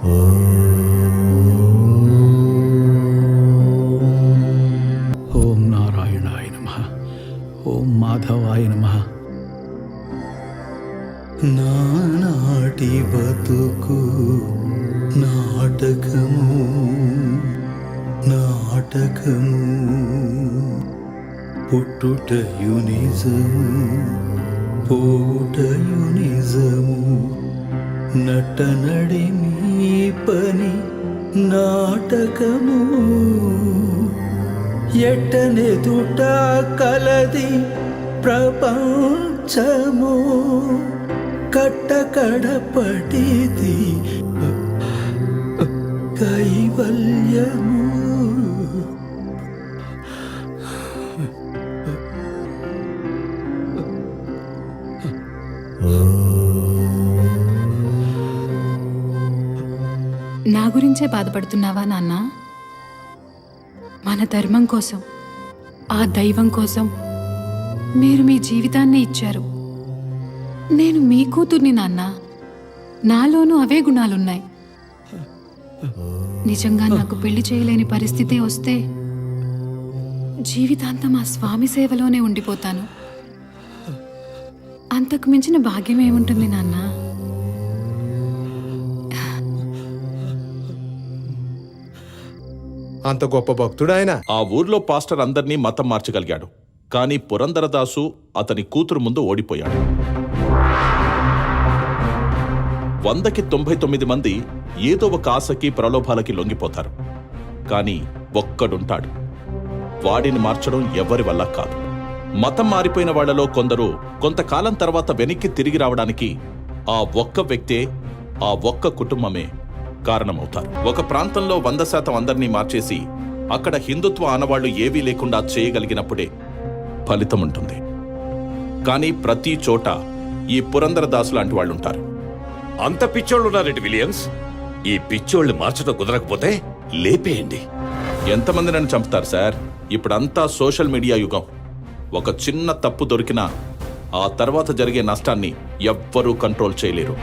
ఓం నారాయణాయ నమః. ఓం మాధవాయ నమః. నానాటి బతుకు నాటకము నాటకము, పుట్టుటయు నిజము పోవుటయు నిజము, నటనడి మీ పని నాటకము, ఎట్టనెదుట కలది ప్రపంచము, కట్టకడపటిది కైవల్యము. నా గురించే బాధపడుతున్నావా నాన్న? మన ధర్మం కోసం, ఆ దైవం కోసం మీరు మీ జీవితాన్ని ఇచ్చారు. నేను మీ కూతుర్ని నాన్న. నాలోనూ అవే గుణాలున్నాయి. నిజంగా నాకు పెళ్లి చేయలేని పరిస్థితి వస్తే జీవితాంతం ఆ స్వామి సేవలోనే ఉండిపోతాను. అంతకు మించిన భాగ్యం ఏముంటుంది నాన్న? అంత గొప్ప భక్తుడు ఆయన. ఆ ఊర్లో పాస్టర్ అందర్నీ మతం మార్చగలిగాడు. కానీ పురందరదాసు అతని కూతురు ముందు ఓడిపోయాడు. 100కి 99 మంది ఏదో ఒక ఆశకి ప్రలోభాలకి లొంగిపోతారు. కానీ ఒక్కడుంటాడు, వాడిని మార్చడం ఎవరి వల్ల కాదు. మతం మారిపోయిన వాళ్లలో కొందరు కొంతకాలం తర్వాత వెనక్కి తిరిగి రావడానికి ఆ ఒక్క వ్యక్తే, ఆ ఒక్క కుటుంబమే కారణమవుతారు. ఒక ప్రాంతంలో 100% అందరినీ మార్చేసి అక్కడ హిందుత్వ ఆనవాళ్లు ఏవీ లేకుండా చేయగలిగినప్పుడే ఫలితం ఉంటుంది. కానీ ప్రతి చోట ఈ పురందరదాసు లాంటి వాళ్ళు ఉంటారు. అంత పిచ్చోళ్ళున్నారండి విలియమ్స్. ఈ పిచ్చోళ్ళు మార్చడం కుదరకపోతే లేపేయండి. ఎంతమంది నన్ను చంపుతారు సార్? ఇప్పుడంతా సోషల్ మీడియా యుగం. ఒక చిన్న తప్పు దొరికినా ఆ తర్వాత జరిగే నష్టాన్ని ఎవ్వరూ కంట్రోల్ చేయలేరు.